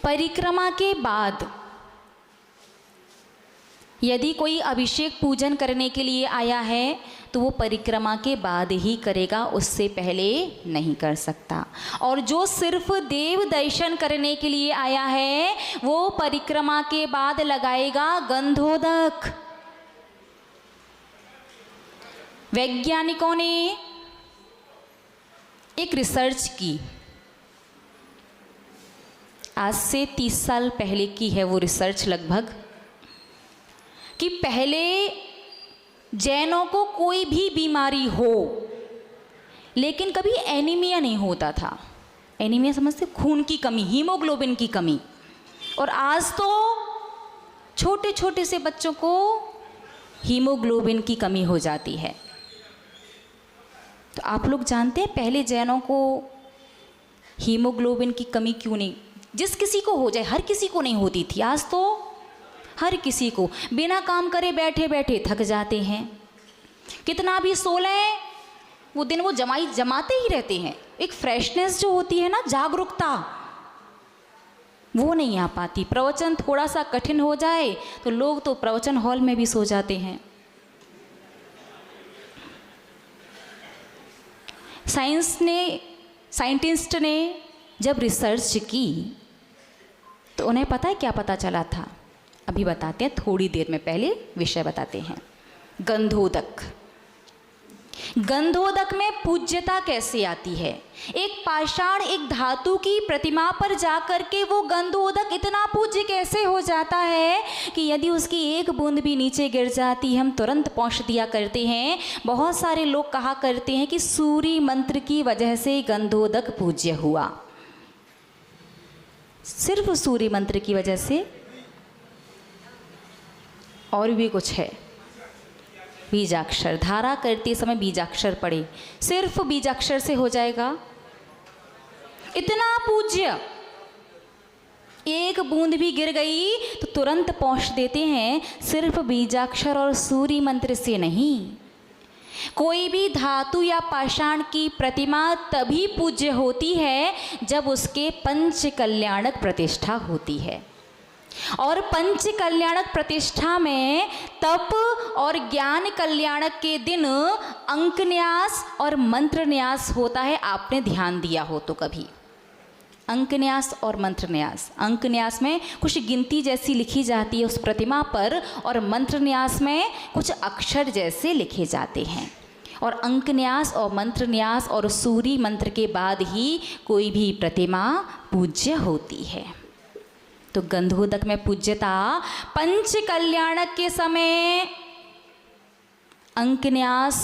परिक्रमा के बाद यदि कोई अभिषेक पूजन करने के लिए आया है तो वो परिक्रमा के बाद ही करेगा, उससे पहले नहीं कर सकता। और जो सिर्फ देव दर्शन करने के लिए आया है वो परिक्रमा के बाद लगाएगा गंधोदक। वैज्ञानिकों ने एक रिसर्च की, आज से 30 साल पहले की है वो रिसर्च लगभग, कि पहले जैनों को कोई भी बीमारी हो लेकिन कभी एनीमिया नहीं होता था। एनीमिया समझते, खून की कमी, हीमोग्लोबिन की कमी। और आज तो छोटे छोटे से बच्चों को हीमोग्लोबिन की कमी हो जाती है। तो आप लोग जानते हैं पहले जैनों को हीमोग्लोबिन की कमी क्यों नहीं, जिस किसी को हो जाए, हर किसी को नहीं होती थी, आज तो हर किसी को बिना काम करे बैठे बैठे थक जाते हैं। कितना भी सो लें वो दिन वो जमाते ही रहते हैं। एक फ्रेशनेस जो होती है ना, जागरूकता, वो नहीं आ पाती। प्रवचन थोड़ा सा कठिन हो जाए तो लोग तो प्रवचन हॉल में भी सो जाते हैं। साइंटिस्ट ने जब रिसर्च की तो उन्हें पता है क्या पता चला था, अभी बताते हैं, थोड़ी देर में, पहले विषय बताते हैं। गंधोदक। गंधोदक में पूज्यता कैसे आती है? एक पाषाण, एक धातु की प्रतिमा पर जाकर के वो गंधोदक इतना पूज्य कैसे हो जाता है कि यदि उसकी एक बूंद भी नीचे गिर जाती हम तुरंत पोंछ दिया करते हैं। बहुत सारे लोग कहा करते हैं कि सूर्य मंत्र की वजह से गंधोदक पूज्य हुआ। सिर्फ सूर्य मंत्र की वजह से? और भी कुछ है। बीजाक्षर, धारा करते समय बीजाक्षर पढ़े, सिर्फ बीजाक्षर से हो जाएगा? इतना पूज्य, एक बूंद भी गिर गई तो तुरंत पोंछ देते हैं, सिर्फ बीजाक्षर और सूर्य मंत्र से नहीं। कोई भी धातु या पाषाण की प्रतिमा तभी पूज्य होती है जब उसके पंच कल्याणक प्रतिष्ठा होती है। और पंच कल्याणक प्रतिष्ठा में तप और ज्ञान कल्याणक के दिन अंक न्यास और मंत्र न्यास होता है। आपने ध्यान दिया हो तो कभी, अंक न्यास और मंत्र न्यास। अंक न्यास में कुछ गिनती जैसी लिखी जाती है उस प्रतिमा पर, और मंत्र न्यास में कुछ अक्षर जैसे लिखे जाते हैं। और अंक न्यास और मंत्र न्यास और सूर्य मंत्र के बाद ही कोई भी प्रतिमा पूज्य होती है। तो गंधोदक में पूज्यता पंच कल्याणक के समय अंक न्यास,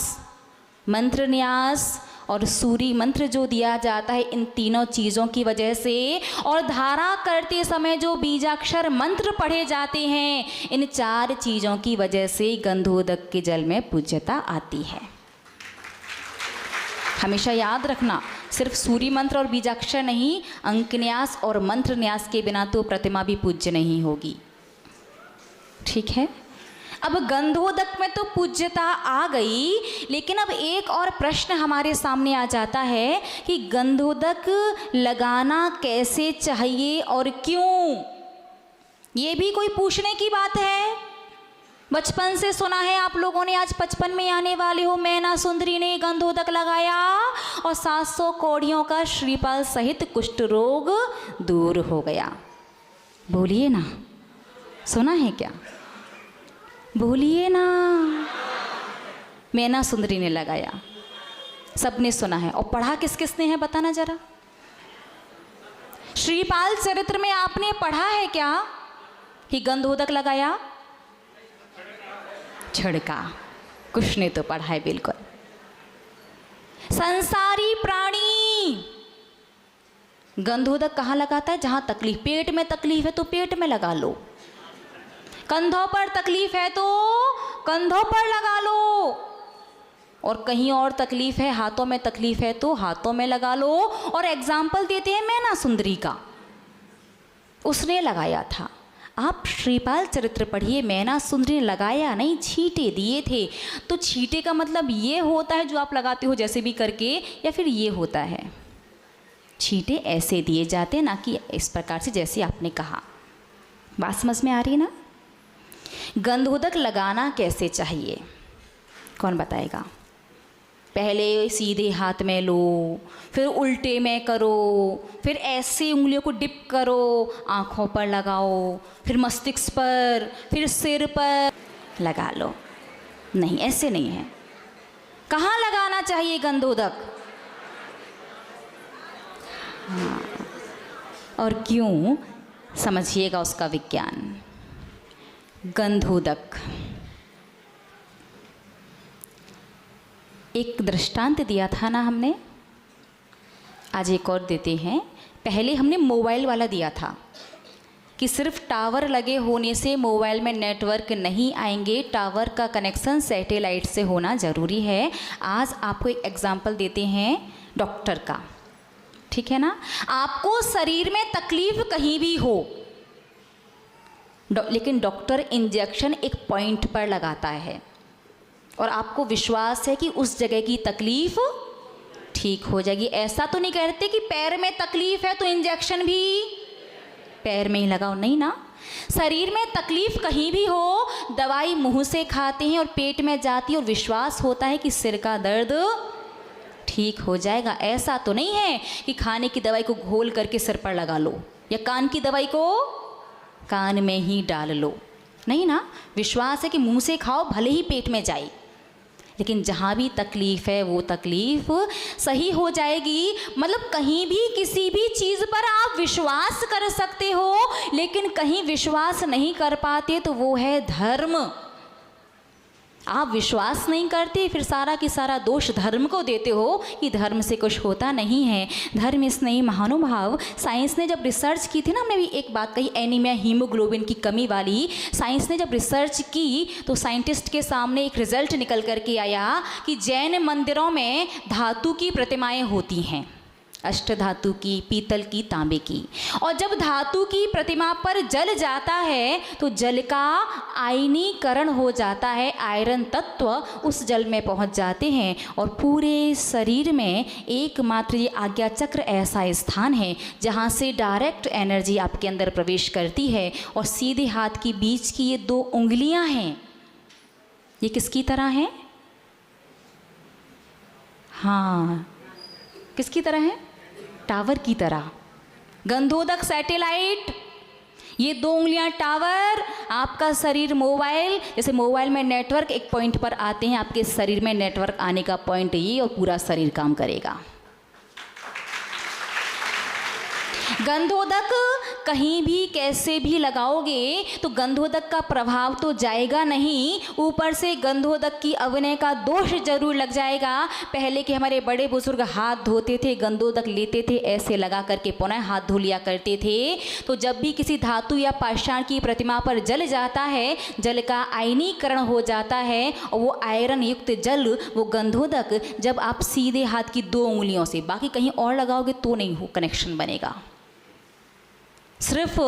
मंत्र न्यास और सूर्य मंत्र जो दिया जाता है, इन तीनों चीज़ों की वजह से, और धारा करते समय जो बीजाक्षर मंत्र पढ़े जाते हैं, इन चार चीज़ों की वजह से गंधोदक के जल में पूज्यता आती है। हमेशा याद रखना, सिर्फ सूर्य मंत्र और बीजाक्षर नहीं, अंक न्यास और मंत्र न्यास के बिना तो प्रतिमा भी पूज्य नहीं होगी। ठीक है। अब गंधोदक में तो पूज्यता आ गई, लेकिन अब एक और प्रश्न हमारे सामने आ जाता है कि गंधोदक लगाना कैसे चाहिए और क्यों? ये भी कोई पूछने की बात है? बचपन से सुना है आप लोगों ने, आज 55 में आने वाले हो, मैना सुंदरी ने गंधोदक लगाया और 700 कौड़ियों का श्रीपाल सहित कुष्ठ रोग दूर हो गया। बोलिए ना, सुना है क्या? बोलिए ना। मैना सुंदरी ने लगाया, सबने सुना है। और पढ़ा किस किसने है बताना जरा? श्रीपाल चरित्र में आपने पढ़ा है क्या कि गंधोदक लगाया? छिड़का, कुछ ने तो पढ़ा है बिल्कुल। संसारी प्राणी गंधोदक कहाँ लगाता है? जहाँ तकलीफ, पेट में तकलीफ है तो पेट में लगा लो, कंधों पर तकलीफ है तो कंधों पर लगा लो, और कहीं और तकलीफ है, हाथों में तकलीफ है तो हाथों में लगा लो। और एग्जाम्पल देते हैं मैना सुंदरी का, उसने लगाया था। आप श्रीपाल चरित्र पढ़िए, मैना सुंदरी ने लगाया नहीं, छींटे दिए थे। तो छींटे का मतलब ये होता है जो आप लगाते हो जैसे भी करके, या फिर ये होता है? छींटे ऐसे दिए जाते हैं, ना कि इस प्रकार से जैसे आपने कहा। बात समझ में आ रही है ना? गंधोदक लगाना कैसे चाहिए, कौन बताएगा? पहले सीधे हाथ में लो, फिर उल्टे में करो, फिर ऐसे उंगलियों को डिप करो, आँखों पर लगाओ, फिर मस्तिष्क पर, फिर सिर पर लगा लो। नहीं, ऐसे नहीं है। कहाँ लगाना चाहिए गंधोदक? हाँ, और क्यों, समझिएगा उसका विज्ञान। गंधोदक एक दृष्टांत दिया था ना हमने, आज एक और देते हैं। पहले हमने मोबाइल वाला दिया था कि सिर्फ टावर लगे होने से मोबाइल में नेटवर्क नहीं आएंगे, टावर का कनेक्शन सैटेलाइट से होना ज़रूरी है। आज आपको एक एग्जांपल देते हैं डॉक्टर का, ठीक है ना? आपको शरीर में तकलीफ कहीं भी हो, लेकिन डॉक्टर इंजेक्शन एक पॉइंट पर लगाता है और आपको विश्वास है कि उस जगह की तकलीफ ठीक हो जाएगी। ऐसा तो नहीं कहते कि पैर में तकलीफ है तो इंजेक्शन भी पैर में ही लगाओ, नहीं ना। शरीर में तकलीफ कहीं भी हो, दवाई मुंह से खाते हैं और पेट में जाती है और विश्वास होता है कि सिर का दर्द ठीक हो जाएगा। ऐसा तो नहीं है कि खाने की दवाई को घोल करके सिर पर लगा लो या कान की दवाई को कान में ही डाल लो, नहीं ना। विश्वास है कि मुंह से खाओ भले ही पेट में जाए, लेकिन जहाँ भी तकलीफ़ है वो तकलीफ़ सही हो जाएगी। मतलब कहीं भी किसी भी चीज़ पर आप विश्वास कर सकते हो, लेकिन कहीं विश्वास नहीं कर पाते तो वो है धर्म। आप विश्वास नहीं करते, फिर सारा की सारा दोष धर्म को देते हो कि धर्म से कुछ होता नहीं है। धर्म इस नहीं महानुभाव। साइंस ने जब रिसर्च की थी ना, हमने भी एक बात कही, एनीमिया हीमोग्लोबिन की कमी वाली, साइंस ने जब रिसर्च की तो साइंटिस्ट के सामने एक रिजल्ट निकल करके आया कि जैन मंदिरों में धातु की प्रतिमाएं होती हैं, अष्ट धातु की, पीतल की, तांबे की, और जब धातु की प्रतिमा पर जल जाता है तो जल का आयनीकरण हो जाता है, आयरन तत्व उस जल में पहुंच जाते हैं और पूरे शरीर में एकमात्र ये आज्ञा चक्र ऐसा स्थान है जहां से डायरेक्ट एनर्जी आपके अंदर प्रवेश करती है। और सीधे हाथ की बीच की ये 2 उंगलियां हैं, ये किसकी तरह हैं? हाँ, किसकी तरह है? टावर की तरह। गंधोदक सैटेलाइट, ये 2 उंगलियां टावर, आपका शरीर मोबाइल। जैसे मोबाइल में नेटवर्क एक पॉइंट पर आते हैं, आपके शरीर में नेटवर्क आने का पॉइंट ये, और पूरा शरीर काम करेगा। गंधोदक कहीं भी कैसे भी लगाओगे तो गंधोदक का प्रभाव तो जाएगा नहीं, ऊपर से गंधोदक की अग्नि का दोष जरूर लग जाएगा। पहले के हमारे बड़े बुजुर्ग हाथ धोते थे, गंधोदक लेते थे, ऐसे लगा करके पुनः हाथ धो लिया करते थे। तो जब भी किसी धातु या पाषाण की प्रतिमा पर जल जाता है, जल का आयनीकरण हो जाता है और वो आयरन युक्त जल, वो गंधोदक जब आप सीधे हाथ की 2 उंगलियों से, बाकी कहीं और लगाओगे तो नहीं हो कनेक्शन बनेगा। सिर्फ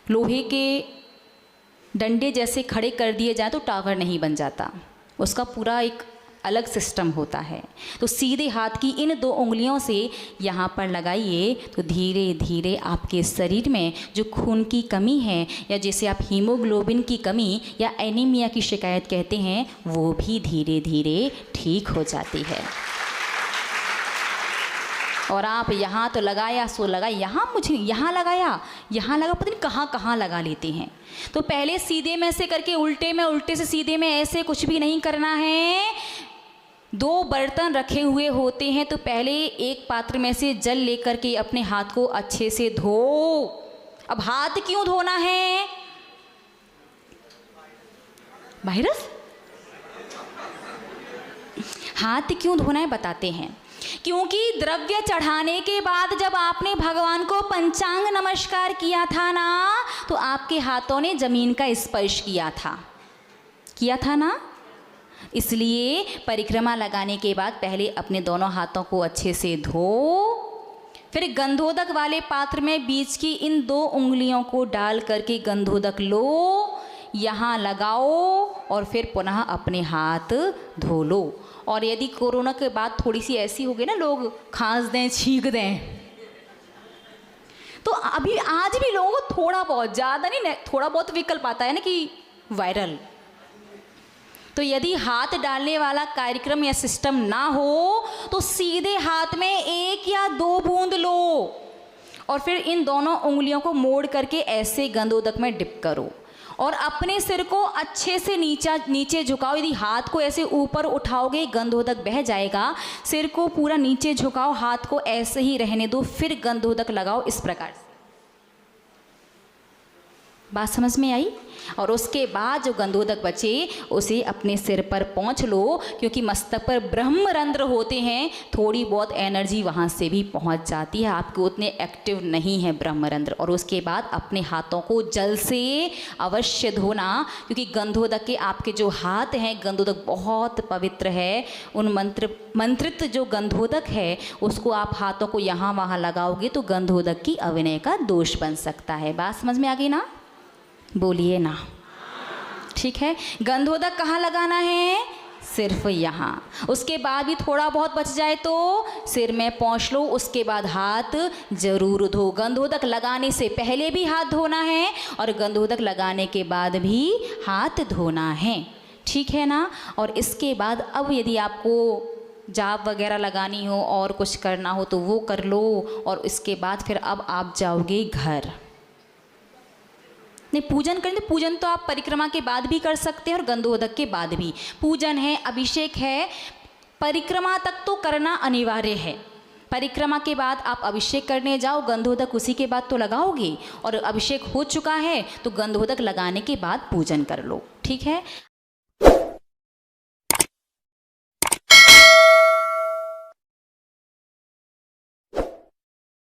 लोहे के डंडे जैसे खड़े कर दिए जाए तो टावर नहीं बन जाता, उसका पूरा एक अलग सिस्टम होता है। तो सीधे हाथ की इन 2 उंगलियों से यहाँ पर लगाइए तो धीरे धीरे आपके शरीर में जो खून की कमी है, या जैसे आप हीमोग्लोबिन की कमी या एनीमिया की शिकायत कहते हैं, वो भी धीरे धीरे ठीक हो जाती है। और आप यहाँ तो लगाया सो लगा, यहाँ मुझे यहाँ लगाया, यहाँ लगा, पता नहीं कहाँ कहाँ लगा लेते हैं। तो पहले सीधे में से करके उल्टे में, उल्टे से सीधे में, ऐसे कुछ भी नहीं करना है। 2 बर्तन रखे हुए होते हैं तो पहले एक पात्र में से जल लेकर के अपने हाथ को अच्छे से धो। अब हाथ क्यों धोना है? वायरस, हाथ क्यों धोना है बताते हैं। क्योंकि द्रव्य चढ़ाने के बाद जब आपने भगवान को पंचांग नमस्कार किया था ना, तो आपके हाथों ने जमीन का स्पर्श किया था ना। इसलिए परिक्रमा लगाने के बाद पहले अपने दोनों हाथों को अच्छे से धो, फिर गंधोदक वाले पात्र में बीच की इन 2 उंगलियों को डाल करके गंधोदक लो। यहाँ लगाओ और फिर पुनः अपने हाथ धो लो। और यदि कोरोना के बाद थोड़ी सी ऐसी हो गई ना, लोग खांस दें छींक दें, तो अभी आज भी लोगों को थोड़ा बहुत, ज़्यादा नहीं, थोड़ा बहुत विकल्प आता है ना कि वायरल। तो यदि हाथ डालने वाला कार्यक्रम या सिस्टम ना हो तो सीधे हाथ में 1 या 2 बूंद लो और फिर इन दोनों उंगलियों को मोड़ करके ऐसे गंधोदक में डिप करो और अपने सिर को अच्छे से नीचे झुकाओ। यदि हाथ को ऐसे ऊपर उठाओगे गंधोदक बह जाएगा। सिर को पूरा नीचे झुकाओ, हाथ को ऐसे ही रहने दो, फिर गंधोदक लगाओ इस प्रकार से। बात समझ में आई? और उसके बाद जो गंधोदक बचे उसे अपने सिर पर पोंछ लो, क्योंकि मस्तक पर ब्रह्मरंध्र होते हैं, थोड़ी बहुत एनर्जी वहाँ से भी पहुँच जाती है, आपके उतने एक्टिव नहीं है ब्रह्मरंध्र। और उसके बाद अपने हाथों को जल से अवश्य धोना, क्योंकि गंधोदक के आपके जो हाथ हैं, गंधोदक बहुत पवित्र है। उन मंत्रित जो गंधोदक है उसको आप हाथों को यहाँ वहाँ लगाओगे तो गंधोदक की अविनय का दोष बन सकता है। बात समझ में आ गई ना? बोलिए ना। ठीक है, गंधोदक कहाँ लगाना है? सिर्फ यहाँ। उसके बाद भी थोड़ा बहुत बच जाए तो सिर में पोंछ लो, उसके बाद हाथ जरूर धो। गंधोदक लगाने से पहले भी हाथ धोना है और गंधोदक लगाने के बाद भी हाथ धोना है। ठीक है ना? और इसके बाद अब यदि आपको जाप वगैरह लगानी हो और कुछ करना हो तो वो कर लो। और इसके बाद फिर अब आप जाओगे घर। नहीं, पूजन करें तो पूजन तो आप परिक्रमा के बाद भी कर सकते हैं और गंधोदक के बाद भी। पूजन है, अभिषेक है, परिक्रमा तक तो करना अनिवार्य है। परिक्रमा के बाद आप अभिषेक करने जाओ, गंधोदक उसी के बाद तो लगाओगे। और अभिषेक हो चुका है तो गंधोदक लगाने के बाद पूजन कर लो। ठीक है।